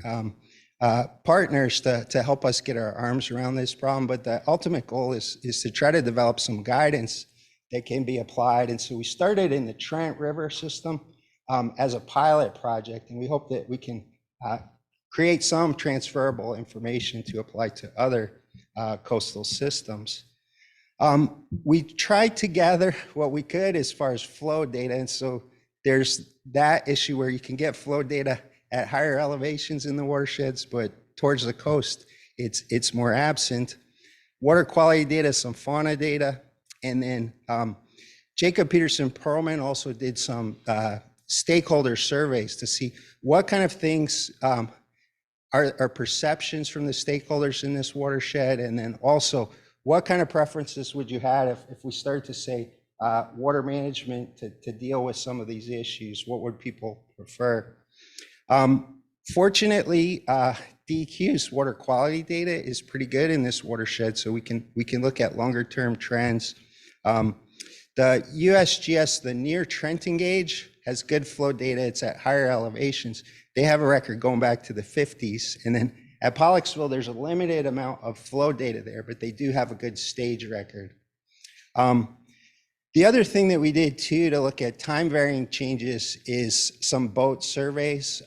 [SPEAKER 8] partners to help us get our arms around this problem. But the ultimate goal is to try to develop some guidance that can be applied. And so we started in the Trent River system as a pilot project, and we hope that we can create some transferable information to apply to other coastal systems. We tried to gather what we could as far as flow data. And so there's that issue where you can get flow data at higher elevations in the watersheds, but towards the coast, it's more absent. Water quality data, some fauna data. And then Jacob Peterson Perlman also did some stakeholder surveys to see what kind of things are perceptions from the stakeholders in this watershed, and then also what kind of preferences would you have if we start to say water management to deal with some of these issues? What would people prefer? Fortunately, DEQ's water quality data is pretty good in this watershed, so we can look at longer term trends. The USGS, the near Trenton gauge, has good flow data. It's at higher elevations. They have a record going back to the 50s, and then at Pollocksville, there's a limited amount of flow data there, but they do have a good stage record. The other thing that we did too to look at time varying changes is some boat surveys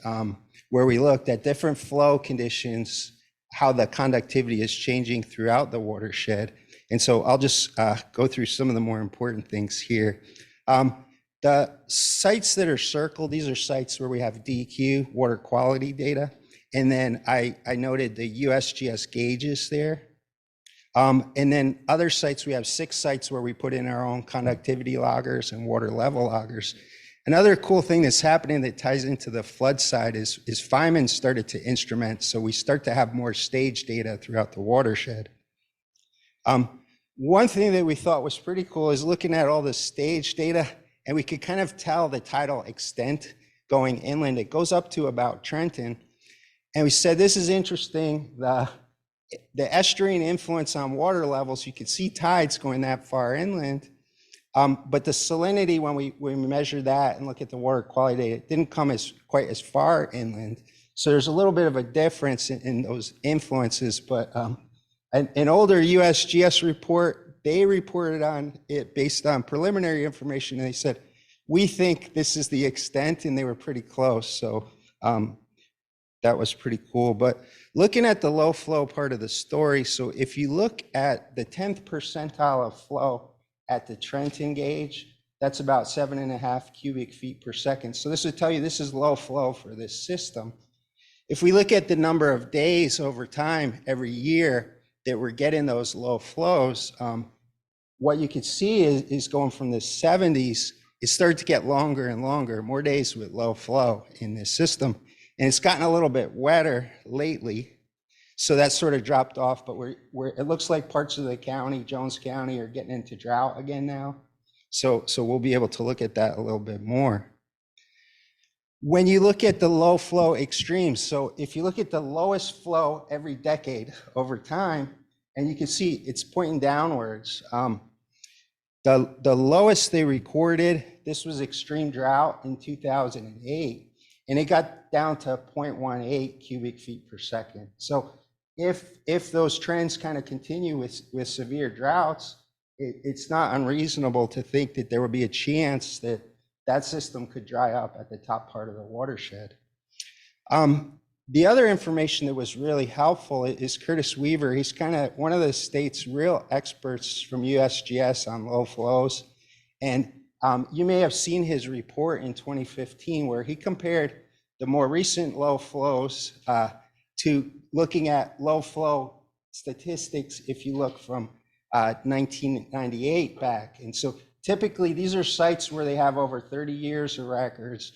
[SPEAKER 8] where we looked at different flow conditions how the conductivity is changing throughout the watershed. And so I'll just go through some of the more important things here. The sites that are circled, these are sites where we have DEQ, water quality data. And then I noted the USGS gauges there. And then other sites, we have 6 sites where we put in our own conductivity loggers and water level loggers. Another cool thing that's happening that ties into the flood side is Feynman started to instrument, so we start to have more stage data throughout the watershed. One thing that we thought was pretty cool is looking at all the stage data, and we could kind of tell the tidal extent going inland. It goes up to about Trenton, and we said, this is interesting. The estuarine influence on water levels, you could see tides going that far inland. But the salinity, when we measure that and look at the water quality data, it didn't come quite as far inland. So there's a little bit of a difference in those influences. But an older USGS report, they reported on it based on preliminary information. And they said, we think this is the extent, and they were pretty close. So that was pretty cool. But looking at the low flow part of the story, so if you look at the 10th percentile of flow at the Trenton gauge, that's about 7.5 cubic feet per second. So this would tell you this is low flow for this system. If we look at the number of days over time every year that we're getting those low flows, what you can see is going from the 70s, it started to get longer and longer, more days with low flow in this system. And it's gotten a little bit wetter lately. So that sort of dropped off, but it looks like parts of the county, Jones County, are getting into drought again now. So we'll be able to look at that a little bit more. When you look at the low flow extremes, so if you look at the lowest flow every decade over time, and you can see it's pointing downwards. The lowest they recorded, this was extreme drought in 2008, and it got down to 0.18 cubic feet per second. So if those trends kind of continue with severe droughts, it's not unreasonable to think that there would be a chance that that system could dry up at the top part of the watershed. The other information that was really helpful is Curtis Weaver. He's kind of one of the state's real experts from USGS on low flows. And you may have seen his report in 2015 where he compared the more recent low flows to looking at low flow statistics if you look from 1998 back. And so typically these are sites where they have over 30 years of records.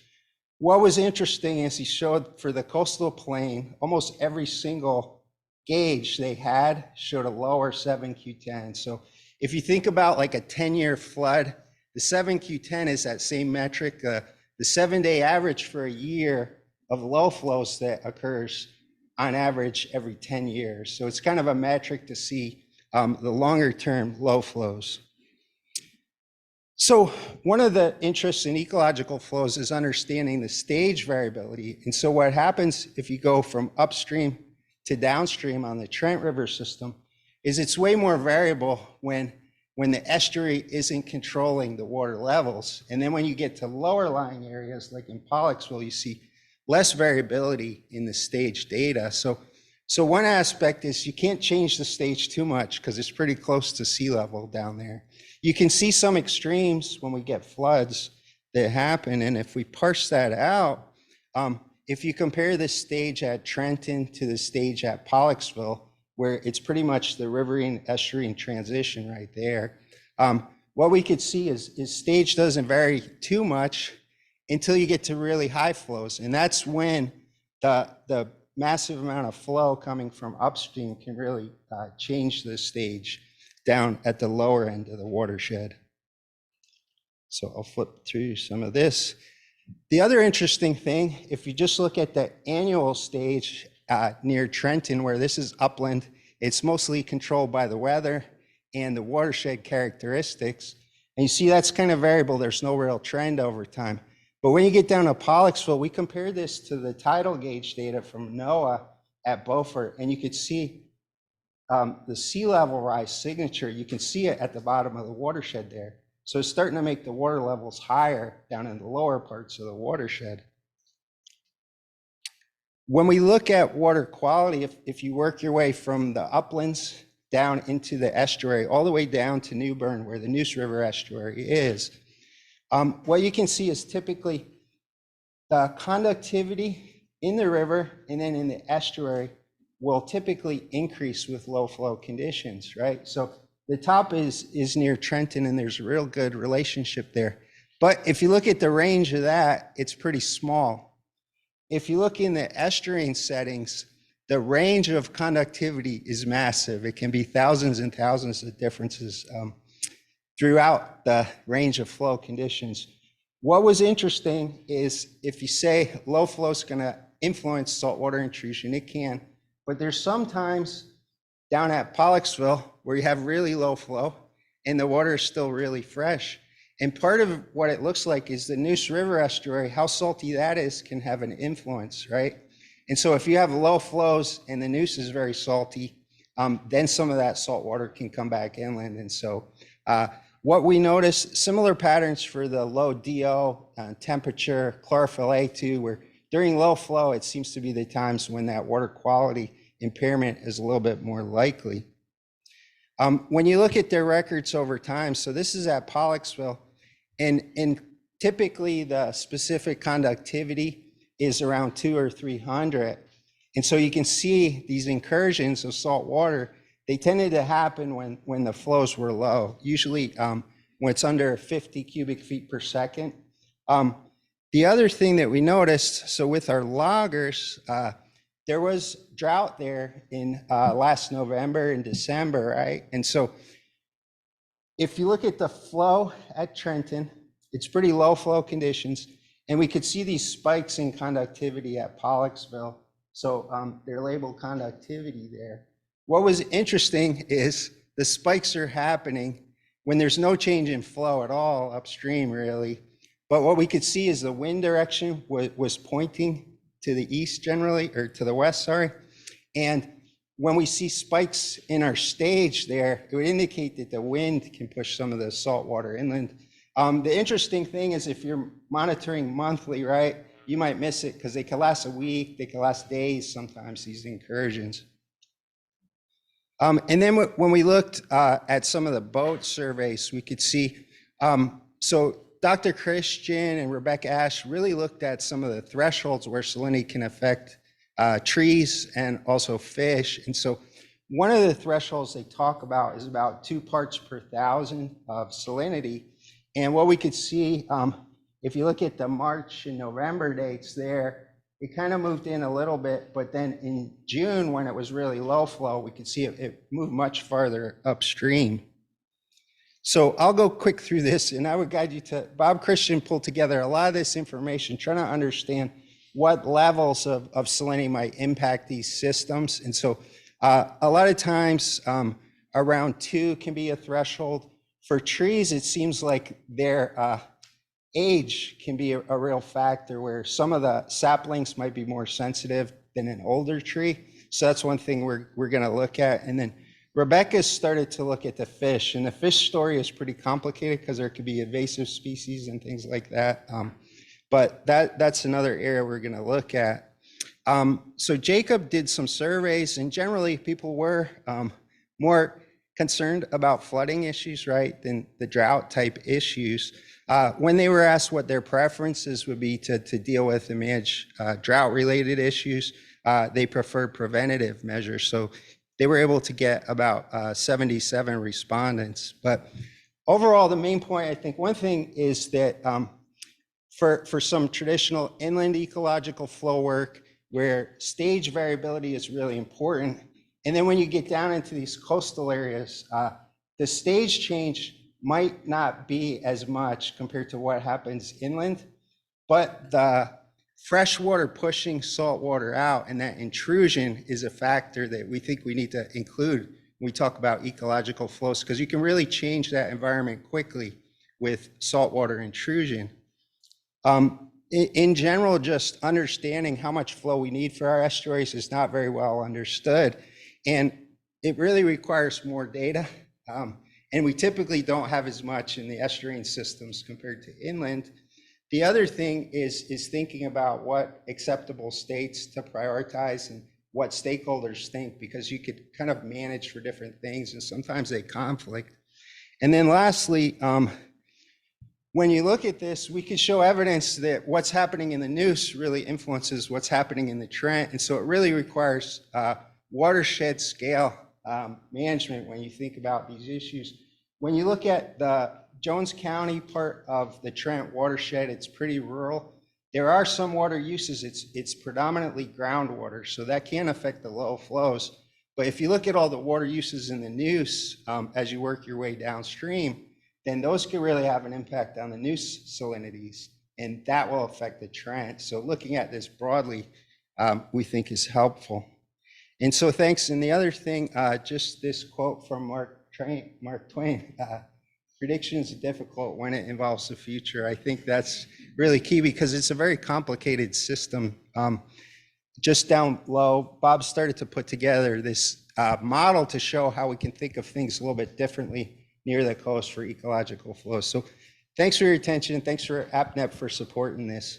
[SPEAKER 8] What was interesting is he showed for the coastal plain, almost every single gauge they had showed a lower 7Q10. So if you think about like a 10-year flood, the 7Q10 is that same metric. The 7-day average for a year of low flows that occurs on average every 10 years. So it's kind of a metric to see the longer term low flows. So one of the interests in ecological flows is understanding the stage variability. And so what happens if you go from upstream to downstream on the Trent River system is it's way more variable when the estuary isn't controlling the water levels. And then when you get to lower lying areas like in Pollocksville, you see less variability in the stage data. So one aspect is you can't change the stage too much because it's pretty close to sea level down there. You can see some extremes when we get floods that happen. And if we parse that out, if you compare the stage at Trenton to the stage at Pollocksville, where it's pretty much the riverine estuarine transition right there, what we could see is stage doesn't vary too much until you get to really high flows. And that's when the massive amount of flow coming from upstream can really change the stage down at the lower end of the watershed. So I'll flip through some of this. The other interesting thing, if you just look at the annual stage near Trenton, where this is upland, it's mostly controlled by the weather and the watershed characteristics. And you see that's kind of variable. There's no real trend over time. But when you get down to Pollocksville, we compare this to the tidal gauge data from NOAA at Beaufort, and you could see the sea level rise signature. You can see it at the bottom of the watershed there. So it's starting to make the water levels higher down in the lower parts of the watershed. When we look at water quality, if you work your way from the uplands down into the estuary, all the way down to New Bern, where the Neuse River estuary is, what you can see is typically the conductivity in the river and then in the estuary will typically increase with low flow conditions, right? So the top is near Trenton, and there's a real good relationship there. But if you look at the range of that, it's pretty small. If you look in the estuarine settings, the range of conductivity is massive. It can be thousands and thousands of differences throughout the range of flow conditions. What was interesting is if you say low flow is going to influence saltwater intrusion, it can, but there's sometimes down at Pollocksville where you have really low flow and the water is still really fresh. And part of what it looks like is the Neuse River estuary, how salty that is can have an influence, right? And so if you have low flows and the Neuse is very salty, then some of that salt water can come back inland. And so what we notice, similar patterns for the low DO, temperature, chlorophyll A too, where during low flow, it seems to be the times when that water quality impairment is a little bit more likely. When you look at their records over time, so this is at Pollocksville, and typically the specific conductivity is around 200 or 300. And so you can see these incursions of salt water, they tended to happen when the flows were low, usually when it's under 50 cubic feet per second. The other thing that we noticed, so with our loggers, there was drought there in last November and December, right? And so if you look at the flow at Trenton, it's pretty low flow conditions, and we could see these spikes in conductivity at Pollocksville. So they're labeled conductivity there. What was interesting is the spikes are happening when there's no change in flow at all upstream, really. But what we could see is the wind direction was pointing to the east generally, or to the west, sorry. And when we see spikes in our stage there, it would indicate that the wind can push some of the salt water inland. The interesting thing is if you're monitoring monthly, right, you might miss it because they can last a week, they can last days sometimes, these incursions. And then when we looked at some of the boat surveys, we could see, so Dr. Christian and Rebecca Ash really looked at some of the thresholds where salinity can affect trees and also fish. And so one of the thresholds they talk about is about 2 parts per thousand of salinity. And what we could see, if you look at the March and November dates there, it kind of moved in a little bit, but then in June, when it was really low flow, we could see it moved much farther upstream. So I'll go quick through this, and I would guide you to, Bob Christian pulled together a lot of this information, trying to understand what levels of salinity might impact these systems. And so a lot of times around 2 can be a threshold. For trees, it seems like their age can be a real factor, where some of the saplings might be more sensitive than an older tree. So that's one thing we're going to look at. And then Rebecca started to look at the fish, and the fish story is pretty complicated because there could be invasive species and things like that. But that's another area we're going to look at. So Jacob did some surveys, and generally people were more concerned about flooding issues, right, than the drought type issues. When they were asked what their preferences would be to deal with and manage drought-related issues, they preferred preventative measures. So they were able to get about 77 respondents. But overall, the main point, I think, one thing is that for some traditional inland ecological flow work, where stage variability is really important, and then when you get down into these coastal areas, the stage change might not be as much compared to what happens inland, but the freshwater pushing salt water out and that intrusion is a factor that we think we need to include when we talk about ecological flows, because you can really change that environment quickly with saltwater intrusion. In general, just understanding how much flow we need for our estuaries is not very well understood, and it really requires more data. And we typically don't have as much in the estuarine systems compared to inland. The other thing is thinking about what acceptable states to prioritize and what stakeholders think, because you could kind of manage for different things and sometimes they conflict. And then lastly, when you look at this, we can show evidence that what's happening in the Neuse really influences what's happening in the Trent. And so it really requires watershed scale management when you think about these issues. When you look at the Jones County part of the Trent watershed, it's pretty rural. There are some water uses, it's predominantly groundwater, so that can affect the low flows. But if you look at all the water uses in the Neuse as you work your way downstream, then those can really have an impact on the Neuse salinities, and that will affect the Trent. So looking at this broadly, we think is helpful. And so thanks. And the other thing, just this quote from Mark Twain, predictions are difficult when it involves the future. I think that's really key because it's a very complicated system. Just down low, Bob started to put together this model to show how we can think of things a little bit differently near the coast for ecological flows. So thanks for your attention. Thanks for AppNet for supporting this.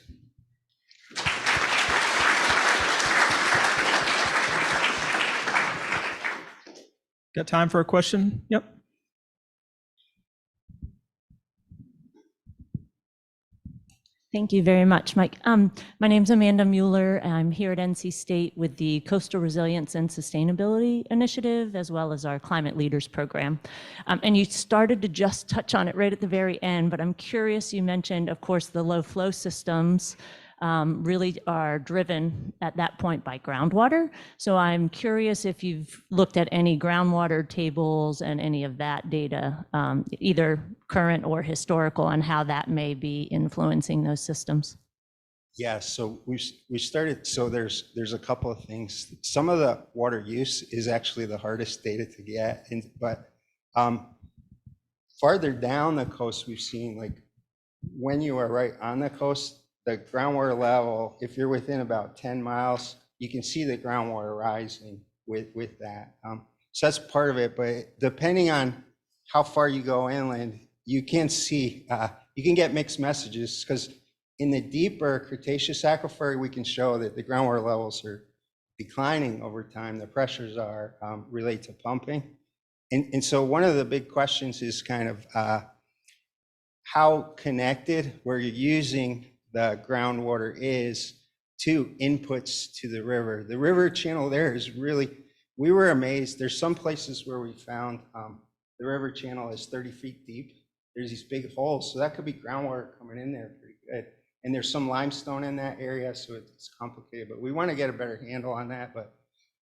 [SPEAKER 1] Got time for a question? Yep.
[SPEAKER 9] Thank you very much, Mike. My name's Amanda Mueller. I'm here at NC State with the Coastal Resilience and Sustainability Initiative, as well as our Climate Leaders Program. And you started to just touch on it right at the very end, but I'm curious, you mentioned, of course, the low flow systems really are driven at that point by groundwater. So I'm curious if you've looked at any groundwater tables and any of that data, either current or historical, on how that may be influencing those systems.
[SPEAKER 8] Yeah, so we started, so there's a couple of things. Some of the water use is actually the hardest data to get, but farther down the coast, we've seen, like, when you are right on the coast, the groundwater level, if you're within about 10 miles, you can see the groundwater rising with that. So that's part of it, but depending on how far you go inland, you can see, you can get mixed messages, because in the deeper Cretaceous aquifer, we can show that the groundwater levels are declining over time. The pressures are relate to pumping. And so one of the big questions is kind of how connected where you're using the groundwater is to inputs to the river. The river channel there is really, we were amazed. There's some places where we found the river channel is 30 feet deep. There's these big holes, so that could be groundwater coming in there pretty good. And there's some limestone in that area, so it's complicated, but we want to get a better handle on that. But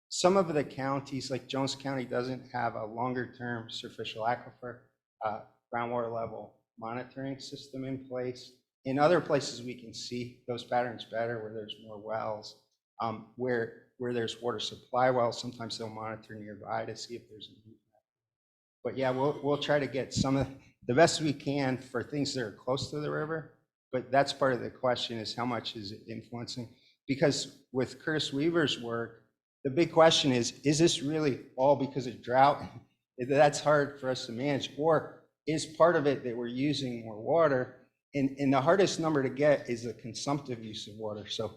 [SPEAKER 8] some of the counties, like Jones County, doesn't have a longer term superficial aquifer groundwater level monitoring system in place. In other places, we can see those patterns better where there's more wells. Where there's water supply wells, sometimes they'll monitor nearby to see if there's an impact. But yeah, we'll try to get some of the best we can for things that are close to the river. But that's part of the question, is how much is it influencing? Because with Curtis Weaver's work, the big question is this really all because of drought? That's hard for us to manage. Or is part of it that we're using more water? And the hardest number to get is the consumptive use of water. So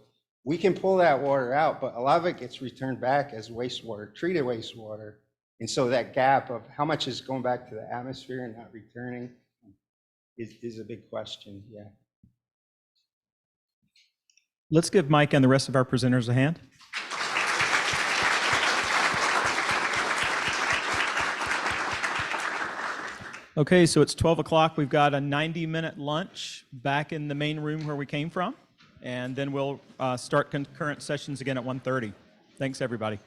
[SPEAKER 8] we can pull that water out, but a lot of it gets returned back as wastewater, treated wastewater. And so that gap of how much is going back to the atmosphere and not returning is a big question, yeah.
[SPEAKER 1] Let's give Mike and the rest of our presenters a hand. Okay, so it's 12 o'clock. We've got a 90-minute lunch back in the main room where we came from, and then we'll start concurrent sessions again at 1:30. Thanks, everybody.